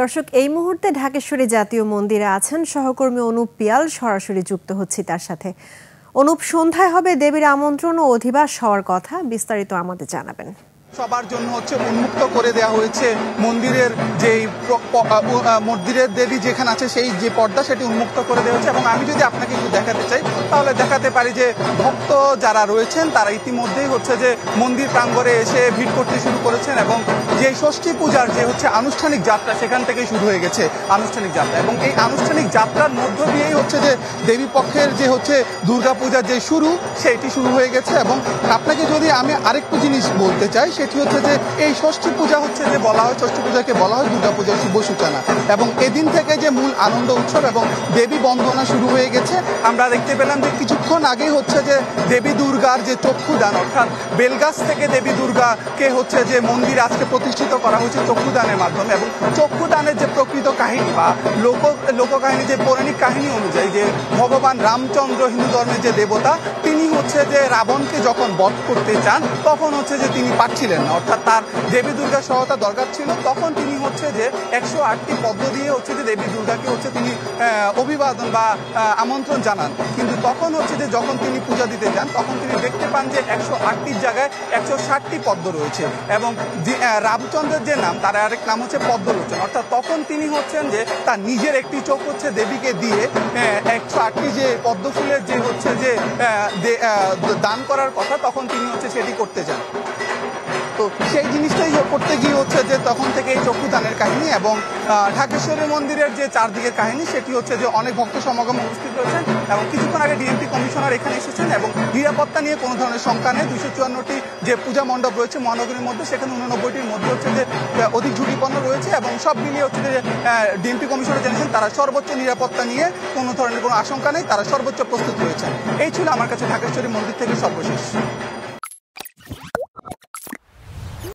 দর্শক, এই মুহূর্তে ঢাকেশ্বরী জাতীয় মন্দিরে আছেন সহকর্মী অনুপ পিয়াল। সরাসরি যুক্ত হচ্ছি তার সাথে। অনুপ, সন্ধ্যায় হবে দেবীর আমন্ত্রণ ও অধিবাস হওয়ার কথা, বিস্তারিত আমাদের জানাবেন। সবার জন্য উন্মুক্ত করে দেওয়া হয়েছে মন্দিরের যে মন্দিরের দেবী যেখানে আছে সেই যে পর্দা সেটি উন্মুক্ত করে দেওয়া হয়েছে। এবং আমি যদি আপনাকে একটু দেখাতে চাই তাহলে দেখাতে পারি যে ভক্ত যারা রয়েছেন তারা ইতিমধ্যেই যে মন্দির প্রাঙ্গণে এসে ভিড় করতে শুরু করেছেন এবং যে ষষ্ঠী পূজার যে আনুষ্ঠানিক যাত্রা সেখান থেকেই শুরু হয়ে গেছে আনুষ্ঠানিক যাত্রা। এবং এই আনুষ্ঠানিক যাত্রার মধ্য দিয়েই যে দেবী পক্ষের যে দুর্গা পূজার যে শুরু সেটি শুরু হয়ে গেছে। এবং আপনাকে যদি আমি আরেকটু জিনিস বলতে চাই সেটি যে এই ষষ্ঠী পূজা যে বলা হয়, ষষ্ঠী পূজাকে বলা হয় দুর্গা পূজার শুভ সূচনা। এবং এদিন থেকে যে মূল আনন্দ উৎসব এবং দেবী বন্দনা শুরু হয়ে গেছে। আমরা দেখতে পেলাম যে কিছুক্ষণ আগে যে দেবী দুর্গার যে চক্ষুদান, অর্থাৎ বেলগাছ থেকে দেবী দুর্গাকে যে মন্দির আজকে প্রতিষ্ঠিত করা হয়েছে চক্ষুদানের মাধ্যমে। এবং চক্ষুদানের যে প্রকৃত কাহিনী বা লোককাহিনী, যে পৌরাণিক কাহিনী অনুযায়ী যে ভগবান রামচন্দ্র হিন্দু ধর্মের যে দেবতা, তিনি যে রাবণকে যখন বধ করতে চান তখন যে তিনি পারছিলেন না, অর্থাৎ তার দেবী দুর্গার সহায়তা দরকার ছিল। তখন তিনি যে 108টি পদ্ম দিয়ে যে দেবী দুর্গাকে তিনি অভিবাদন বা আমন্ত্রণ জানান। কিন্তু তখন যে যখন তিনি পূজা দিতে যান তখন তিনি দেখতে পান যে 108টির জায়গায় 160টি পদ্ম রয়েছে। এবং রামচন্দ্রের যে নাম, তার আরেক নাম পদ্মলোচন, অর্থাৎ তখন তিনি যে তার নিজের একটি চোখ দেবীকে দিয়ে 108টি যে পদ্ম ফুলের যে দান করার কথা, তখন তিনি সেটি করতে চান। তো সেই জিনিসটাই করতে গিয়ে যে তখন থেকে এই চক্ষুদানের কাহিনী এবং ঢাকেশ্বরী মন্দিরের যে চারদিকের কাহিনী সেটি যে অনেক ভক্ত সমাগম উপস্থিত রয়েছেন। এবং কিছুক্ষণ আগে ডিএমপি কমিশনার এখানে এসেছেন এবং নিরাপত্তা নিয়ে কোনো ধরনের শঙ্কা নেই। 254টি যে পূজা মণ্ডপ রয়েছে মহানগরীর মধ্যে, সেখানে 89টির মধ্যে যে অধিক ঝুঁকিপূর্ণ রয়েছে। এবং সব মিলিয়ে যে ডিএমপি কমিশনার জানিয়েছেন তারা সর্বোচ্চ নিরাপত্তা নিয়ে কোনো ধরনের কোনো আশঙ্কা নেই, তারা সর্বোচ্চ প্রস্তুত রয়েছেন। এই ছিল আমার কাছে ঢাকেশ্বরী মন্দির থেকে সর্বশেষ।